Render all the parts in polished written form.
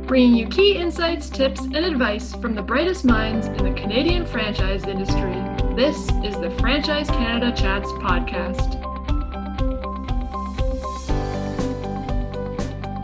bringing you key insights, tips, and advice from the brightest minds in the Canadian franchise industry. This is the Franchise Canada Chats podcast.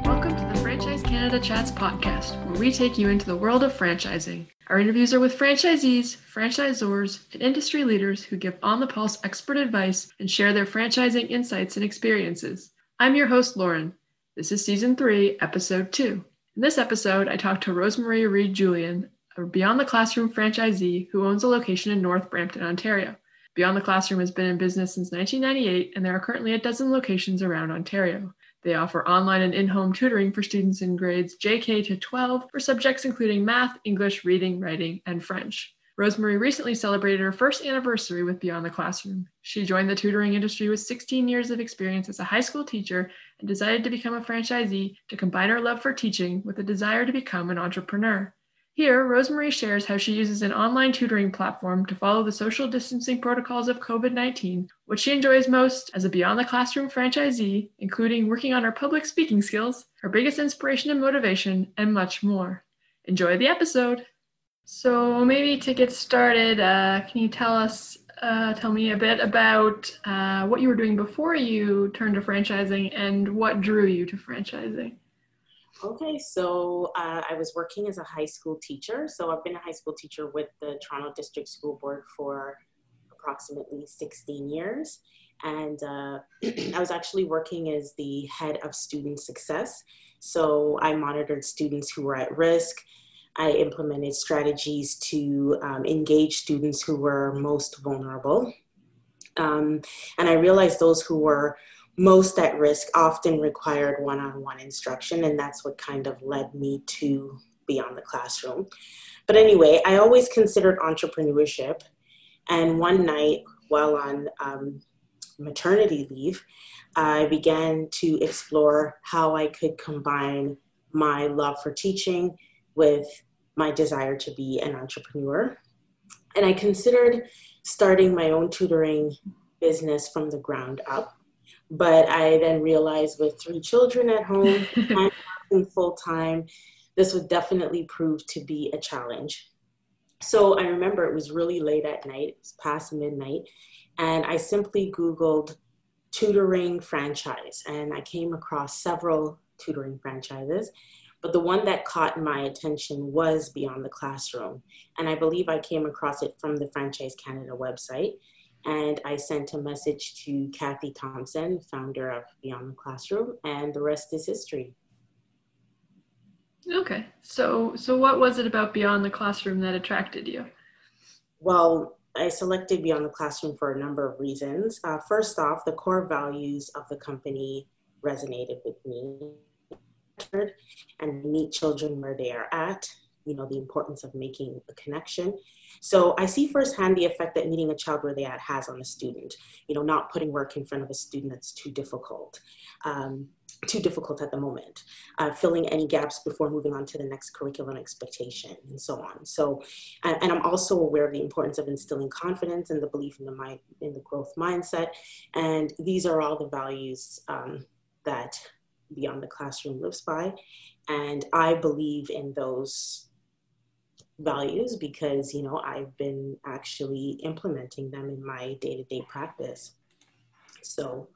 Welcome to the Franchise Canada Chats podcast, where we take you into the world of franchising. Our interviews are with franchisees, franchisors, and industry leaders who give on-the-pulse expert advice and share their franchising insights and experiences. I'm your host, Lauren. This is Season 3, Episode 2. In this episode, I talked to Rosemarie Reid-Julien, a Beyond the Classroom franchisee who owns a location in North Brampton, Ontario. Beyond the Classroom has been in business since 1998, and there are currently a dozen locations around Ontario. They offer online and in-home tutoring for students in grades JK to 12 for subjects including math, English, reading, writing, and French. Rosemarie recently celebrated her first anniversary with Beyond the Classroom. She joined the tutoring industry with 16 years of experience as a high school teacher and decided to become a franchisee to combine her love for teaching with a desire to become an entrepreneur. Here, Rosemarie shares how she uses an online tutoring platform to follow the social distancing protocols of COVID-19, what she enjoys most as a Beyond the Classroom franchisee, including working on her public speaking skills, her biggest inspiration and motivation, and much more. Enjoy the episode! So maybe to get started, can you tell me a bit about what you were doing before you turned to franchising and what drew you to franchising? Okay, so I was working as a high school teacher. So I've been a high school teacher with the Toronto District School Board for approximately 16 years. And I was actually working as the head of student success. So I monitored students who were at risk. I implemented strategies to engage students who were most vulnerable. And I realized those who were most at risk often required one-on-one instruction, and that's what kind of led me to Beyond the Classroom. But anyway, I always considered entrepreneurship, and one night while on maternity leave, I began to explore how I could combine my love for teaching with my desire to be an entrepreneur. And I considered starting my own tutoring business from the ground up. But I then realized with 3 children at home and working full time, this would definitely prove to be a challenge. So I remember it was really late at night, it was past midnight, and I simply Googled tutoring franchise, and I came across several tutoring franchises. But the one that caught my attention was Beyond the Classroom. And I believe I came across it from the Franchise Canada website. And I sent a message to Kathy Thompson, founder of Beyond the Classroom, and the rest is history. Okay, so what was it about Beyond the Classroom that attracted you? Well, I selected Beyond the Classroom for a number of reasons. First off, the core values of the company resonated with me. And meet children where they are at, the importance of making a connection. So I see firsthand the effect that meeting a child where they are at has on a student, not putting work in front of a student that's too difficult at the moment, filling any gaps before moving on to the next curriculum expectation and so on. So, and I'm also aware of the importance of instilling confidence and the belief in the growth mindset. And these are all the values that Beyond the Classroom lives by. And I believe in those values because, I've been actually implementing them in my day-to-day practice. So,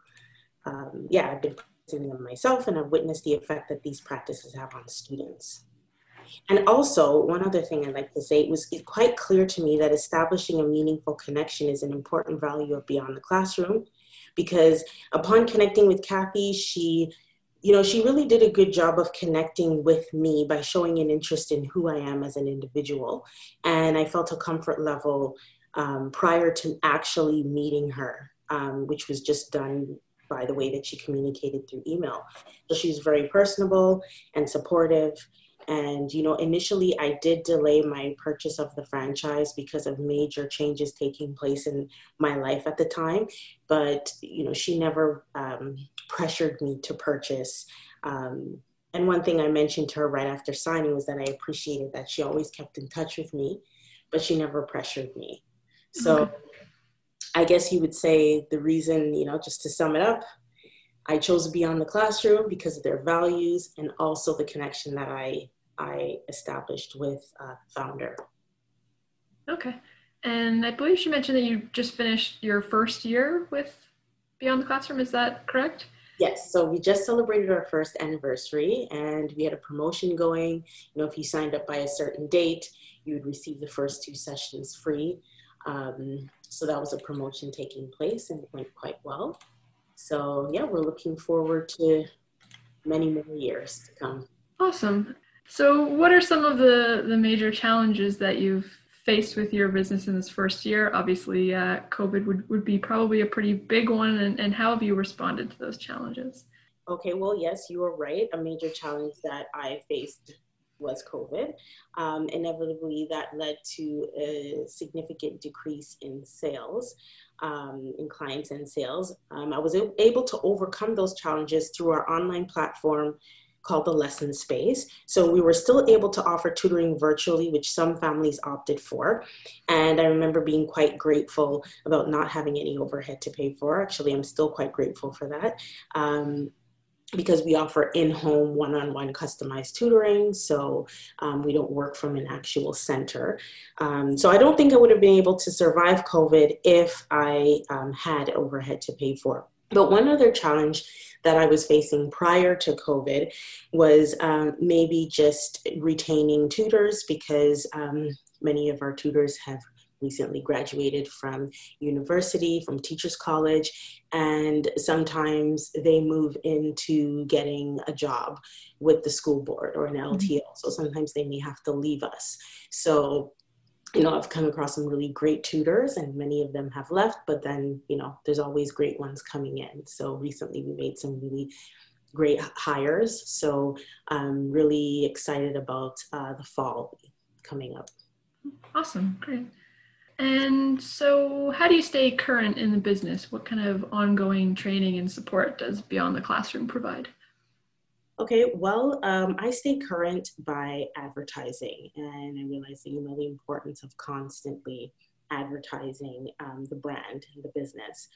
I've been practicing them myself and I've witnessed the effect that these practices have on students. And also, one other thing I'd like to say, it was quite clear to me that establishing a meaningful connection is an important value of Beyond the Classroom because upon connecting with Kathy, she really did a good job of connecting with me by showing an interest in who I am as an individual. And I felt a comfort level prior to actually meeting her, which was just done by the way that she communicated through email. So she was very personable and supportive. And, initially I did delay my purchase of the franchise because of major changes taking place in my life at the time. But, she never pressured me to purchase. And one thing I mentioned to her right after signing was that I appreciated that she always kept in touch with me, but she never pressured me. So I guess you would say the reason, just to sum it up, I chose Beyond the Classroom because of their values and also the connection that I I established with founder. Okay. And I believe she mentioned that you just finished your first year with Beyond the Classroom. Is that correct? Yes, so we just celebrated our first anniversary and we had a promotion going. If you signed up by a certain date, you would receive the first 2 sessions free. So that was a promotion taking place and it went quite well. So yeah, we're looking forward to many more years to come. Awesome. So what are some of the major challenges that you've faced with your business in this first year? Obviously, COVID would be probably a pretty big one, and how have you responded to those challenges? Okay, well, yes, you are right. A major challenge that I faced was COVID. Inevitably, that led to a significant decrease in sales, in clients and sales. I was able to overcome those challenges through our online platform called the Lesson Space. So we were still able to offer tutoring virtually, which some families opted for. And I remember being quite grateful about not having any overhead to pay for. Actually, I'm still quite grateful for that. Because we offer in-home one-on-one customized tutoring. So we don't work from an actual center. So I don't think I would have been able to survive COVID if I had overhead to pay for. But one other challenge that I was facing prior to COVID was maybe just retaining tutors because many of our tutors have recently graduated from university, from teachers college, and sometimes they move into getting a job with the school board or an LTO. So sometimes they may have to leave us. So I've come across some really great tutors and many of them have left, but then, there's always great ones coming in. So recently we made some really great hires. So I'm really excited about the fall coming up. Awesome, great. And so how do you stay current in the business? What kind of ongoing training and support does Beyond the Classroom provide? Okay, well, I stay current by advertising, and I realize that the importance of constantly advertising the brand and the business.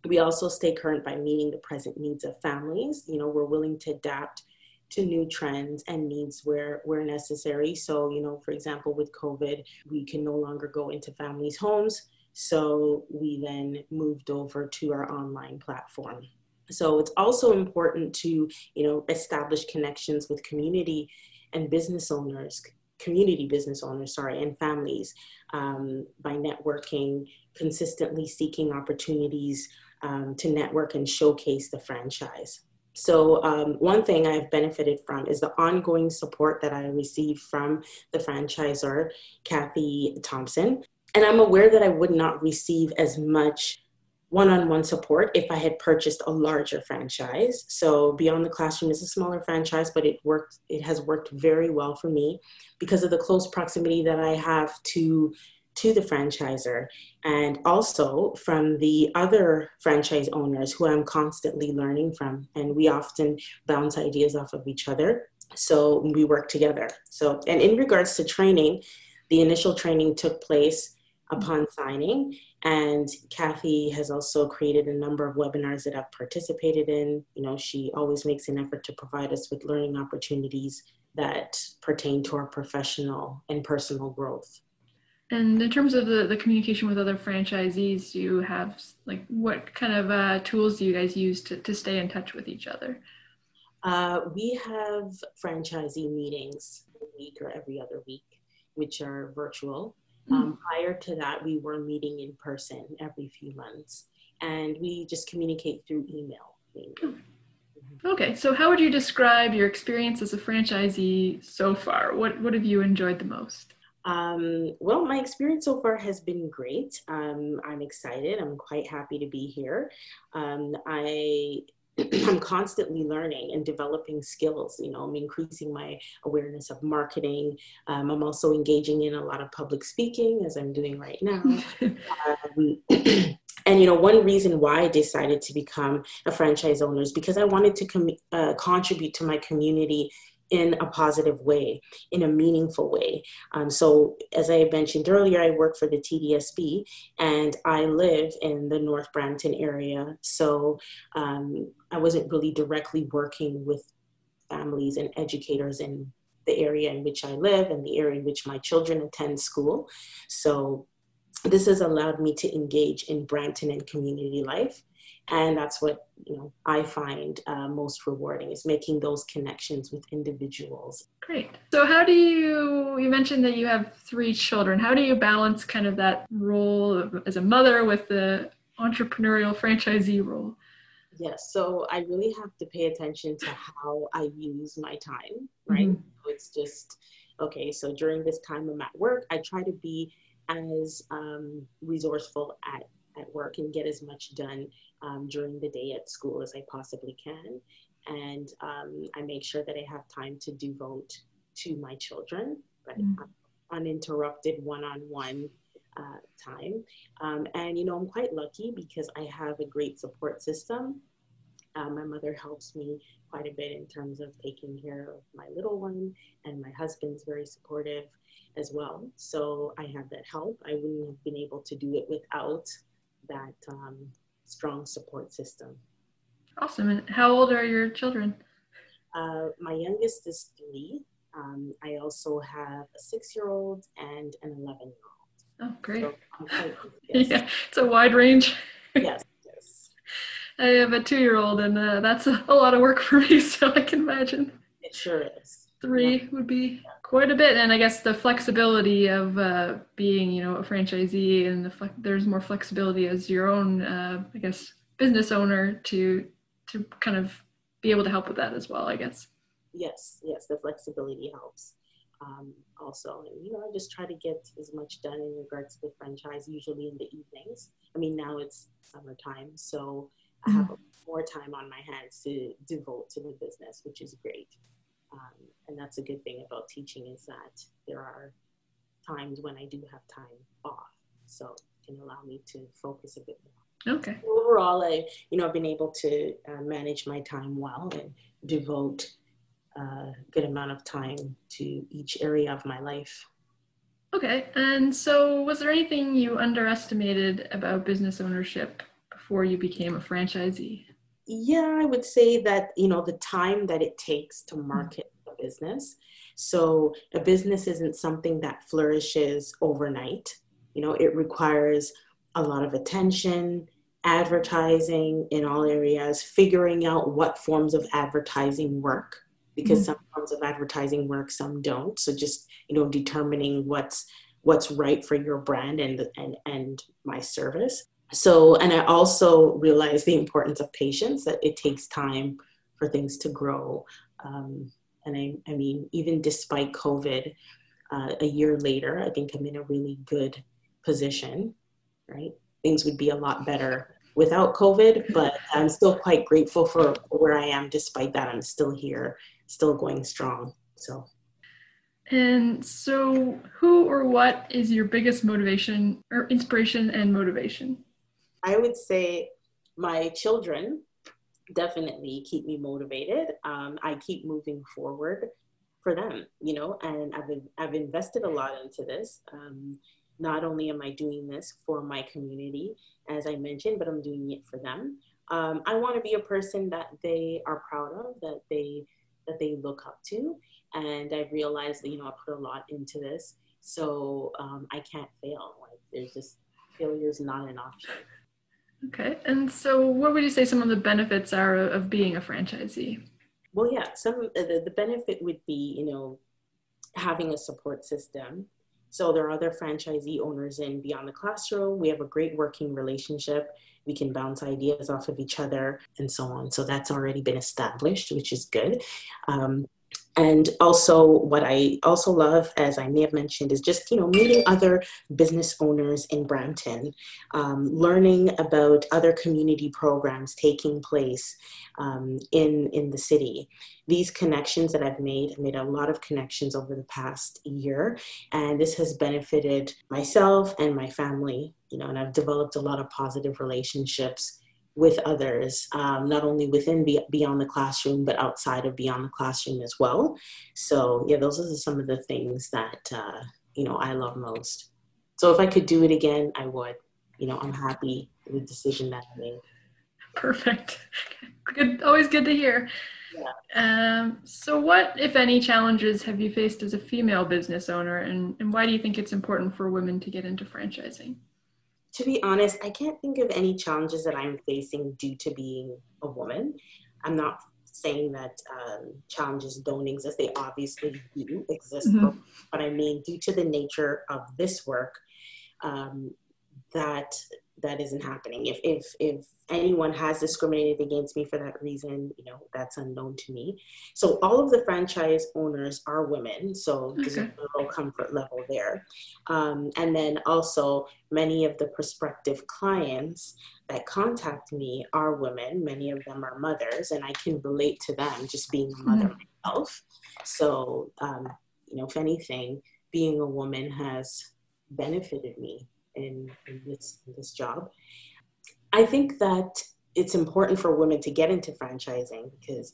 We also stay current by meeting the present needs of families. We're willing to adapt to new trends and needs where necessary. So, for example, with COVID, we can no longer go into families' homes. So we then moved over to our online platform. So it's also important to, establish connections with community business owners, and families by networking, consistently seeking opportunities to network and showcase the franchise. So one thing I've benefited from is the ongoing support that I receive from the franchisor, Kathy Thompson. And I'm aware that I would not receive as much one-on-one support if I had purchased a larger franchise. So Beyond the Classroom is a smaller franchise, but it has worked very well for me because of the close proximity that I have to the franchisor and also from the other franchise owners who I'm constantly learning from. And we often bounce ideas off of each other. So we work together. So, and in regards to training, the initial training took place upon signing. And Kathy has also created a number of webinars that I've participated in. She always makes an effort to provide us with learning opportunities that pertain to our professional and personal growth. And in terms of the communication with other franchisees, do you have, what kind of tools do you guys use to stay in touch with each other? We have franchisee meetings a week or every other week, which are virtual. Prior to that, we were meeting in person every few months, and we just communicate through email. Okay, so how would you describe your experience as a franchisee so far? What have you enjoyed the most? Well, my experience so far has been great. I'm excited. I'm quite happy to be here. I'm constantly learning and developing skills. I'm increasing my awareness of marketing. I'm also engaging in a lot of public speaking as I'm doing right now. And, one reason why I decided to become a franchise owner is because I wanted to contribute to my community in a positive way, in a meaningful way. So as I mentioned earlier, I work for the TDSB and I live in the North Brampton area. So I wasn't really directly working with families and educators in the area in which I live and the area in which my children attend school. So this has allowed me to engage in Brampton and community life. And that's what, I find most rewarding, is making those connections with individuals. Great. So how do you mentioned that you have 3 children. How do you balance kind of that role as a mother with the entrepreneurial franchisee role? Yes, so I really have to pay attention to how I use my time, right? Mm-hmm. So it's just, okay, so during this time I'm at work, I try to be as resourceful at work and get as much done during the day at school as I possibly can. And I make sure that I have time to devote to my children, but uninterrupted one-on-one time. And, I'm quite lucky because I have a great support system. My mother helps me quite a bit in terms of taking care of my little one, and my husband's very supportive as well. So I have that help. I wouldn't have been able to do it without that strong support system. Awesome. And how old are your children? My youngest is 3. I also have a 6-year-old and an 11-year-old. Oh, great. So I'm quite, yes. Yeah, it's a wide range. Yes. I have a 2-year-old, and that's a lot of work for me, so I can imagine. It sure is. 3 would be quite a bit. And I guess the flexibility of being, a franchisee, and there's more flexibility as your own, I guess, business owner to kind of be able to help with that as well, I guess. Yes, the flexibility helps. Also, and I just try to get as much done in regards to the franchise, usually in the evenings. I mean, now it's summertime, so I have more time on my hands to devote to the business, which is great. And that's a good thing about teaching, is that there are times when I do have time off, so it can allow me to focus a bit more. Okay. Overall, I've been able to manage my time well and devote a good amount of time to each area of my life. Okay. And so was there anything you underestimated about business ownership before you became a franchisee? Yeah, I would say that, the time that it takes to market a business. So a business isn't something that flourishes overnight. It requires a lot of attention, advertising in all areas, figuring out what forms of advertising work, because some forms of advertising work, some don't. So just, determining what's right for your brand and my service. So, and I also realized the importance of patience, that it takes time for things to grow. And I mean, even despite COVID, a year later, I think I'm in a really good position, right? Things would be a lot better without COVID, but I'm still quite grateful for where I am. Despite that, I'm still here, still going strong. So. And so who or what is your biggest motivation or inspiration and motivation? I would say my children definitely keep me motivated. I keep moving forward for them, and I've invested a lot into this. Not only am I doing this for my community, as I mentioned, but I'm doing it for them. I want to be a person that they are proud of, that they look up to. And I've realized that, I put a lot into this. So I can't fail. There's just, failure is not an option. Okay. And so what would you say some of the benefits are of being a franchisee? Well, yeah, the benefit would be, having a support system. So there are other franchisee owners in Beyond the Classroom. We have a great working relationship. We can bounce ideas off of each other and so on. So that's already been established, which is good. And also what I also love, as I may have mentioned, is just, meeting other business owners in Brampton, learning about other community programs taking place in the city. These connections that I've made a lot of connections over the past year, and this has benefited myself and my family, and I've developed a lot of positive relationships with others, not only within Beyond the Classroom, but outside of Beyond the Classroom as well. So yeah, those are some of the things that, I love most. So if I could do it again, I would. I'm happy with the decision that I made. Perfect. Good. Always good to hear. So what, if any, challenges have you faced as a female business owner, and why do you think it's important for women to get into franchising? To be honest, I can't think of any challenges that I'm facing due to being a woman. I'm not saying that challenges don't exist. They obviously do exist, Mm-hmm. but I mean, due to the nature of this work, um, that that isn't happening. If anyone has discriminated against me for that reason, that's unknown to me. So all of the franchise owners are women, so there's a Okay. little comfort level there. And then also many of the prospective clients that contact me are women. Many of them are mothers, and I can relate to them just being a mother Mm-hmm. myself. So if anything, being a woman has benefited me in this job. I think that it's important for women to get into franchising because,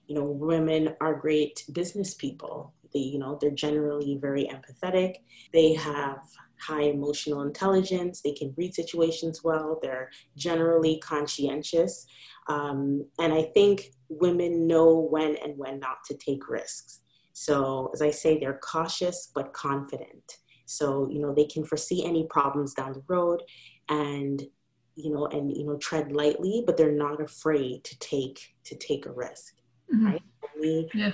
women are great business people. They're generally very empathetic. They have high emotional intelligence. They can read situations well. They're generally conscientious. And I think women know when and when not to take risks. So as I say, they're cautious but confident. So, they can foresee any problems down the road and, tread lightly, but they're not afraid to take a risk, Mm-hmm. right? For me, Yeah.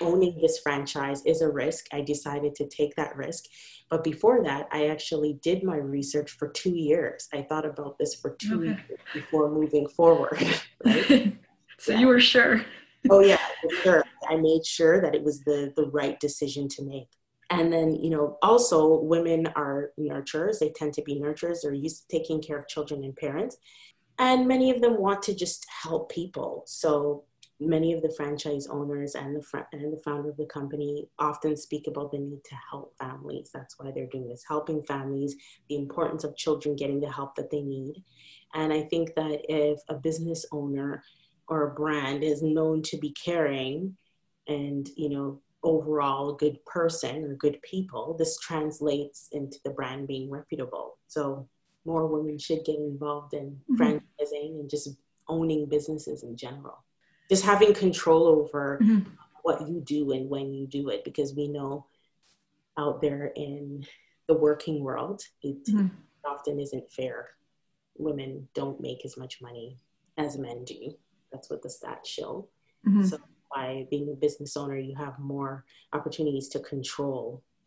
owning this franchise is a risk. I decided to take that risk. But before that, I actually did my research for 2 years. I thought about this for two Okay. years before moving forward, right? So Yeah. you were sure. Oh yeah, for sure. I made sure that it was the right decision to make. And then, also women are nurturers. They tend to be nurturers. They're used to taking care of children and parents. And many of them want to just help people. So many of the franchise owners and the founder of the company often speak about the need to help families. That's why they're doing this, helping families, the importance of children getting the help that they need. And I think that if a business owner or a brand is known to be caring and, overall good person or good people, this translates into the brand being reputable. So more women should get involved in Mm-hmm. franchising and just owning businesses in general. Just having control over Mm-hmm. what you do and when you do it, because we know out there in the working world, it Mm-hmm. often isn't fair. Women don't make as much money as men do. That's what the stats show. Mm-hmm. So by being a business owner, you have more opportunities to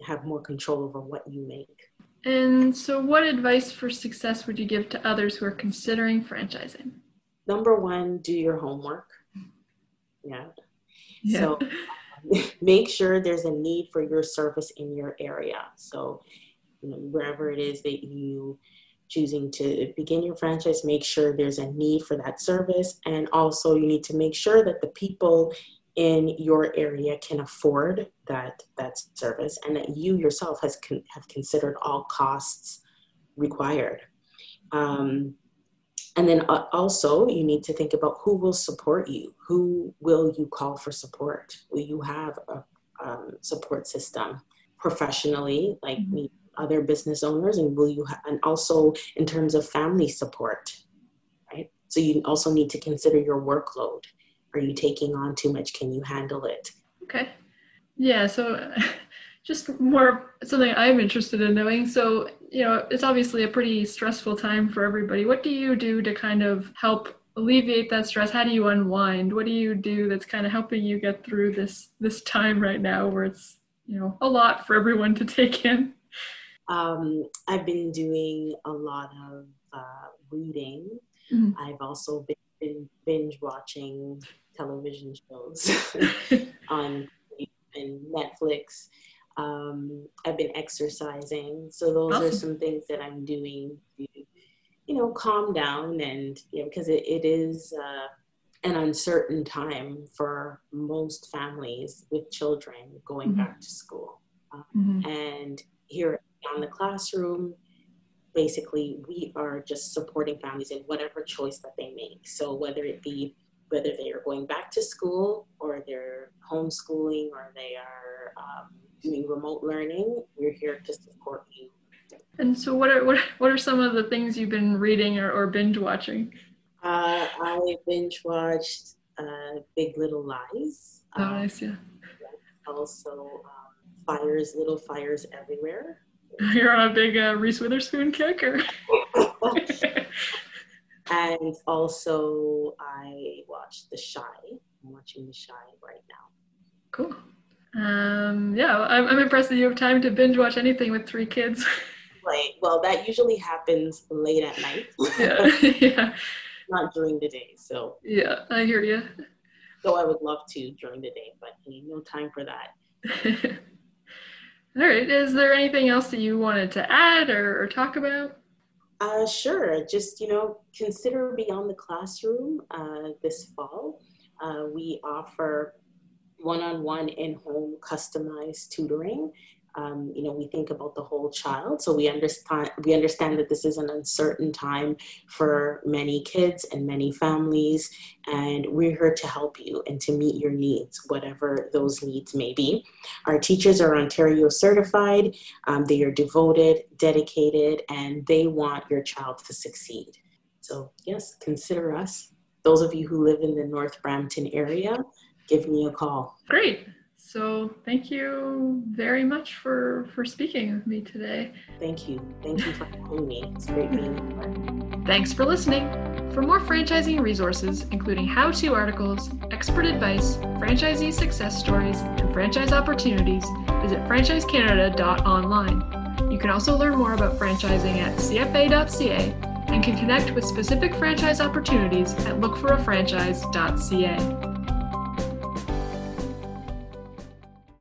have more control over what you make. And so what advice for success would you give to others who are considering franchising? Number one, do your homework. Yeah. Yeah. So make sure there's a need for your service in your area. So, wherever it is that you choosing to begin your franchise, make sure there's a need for that service. And also you need to make sure that the people in your area can afford that service and that you yourself have considered all costs required. And then also you need to think about who will support you. Who will you call for support? Will you have a support system professionally, like Mm-hmm. me, other business owners, and and also in terms of family support, right? So you also need to consider your workload. Are you taking on too much? Can you handle it? Okay. Yeah, so just more something I'm interested in knowing. So, it's obviously a pretty stressful time for everybody. What do you do to kind of help alleviate that stress? How do you unwind? What do you do that's kind of helping you get through this time right now where it's, a lot for everyone to take in? I've been doing a lot of reading. Mm-hmm. I've also been binge watching television shows on Netflix. I've been exercising. So those are Awesome. some things that I'm doing to, calm down and, because it is an uncertain time for most families with children going Mm-hmm. back to school. Mm-hmm. And here in the classroom, basically we are just supporting families in whatever choice that they make. So whether they are going back to school or they're homeschooling or they are doing remote learning, we're here to support you. And so what are some of the things you've been reading or binge watching? I binge watched Big Little Lies. Oh, nice, yeah. Also, Little Fires Everywhere. You're on a big Reese Witherspoon kick, or? And also, I watched The Shy. I'm watching The Shy right now. Cool. Yeah, I'm impressed that you have time to binge watch anything with 3 kids. Right. Well, that usually happens late at night. Yeah. Yeah. Not during the day. So. Yeah, I hear you. Though I would love to during the day, but no time for that. All right. Is there anything else that you wanted to add or talk about? Sure. Just, consider beyond the classroom this fall. We offer one-on-one in-home customized tutoring. We think about the whole child. So we understand that this is an uncertain time for many kids and many families, and we're here to help you and to meet your needs, whatever those needs may be. Our teachers are Ontario certified. They are devoted, dedicated, and they want your child to succeed. So yes, consider us. Those of you who live in the North Brampton area, give me a call. Great. So thank you very much for speaking with me today. Thank you. Thank you for having me. It's great being here. Thanks for listening. For more franchising resources, including how-to articles, expert advice, franchisee success stories, and franchise opportunities, visit franchisecanada.online. You can also learn more about franchising at cfa.ca and can connect with specific franchise opportunities at lookforafranchise.ca.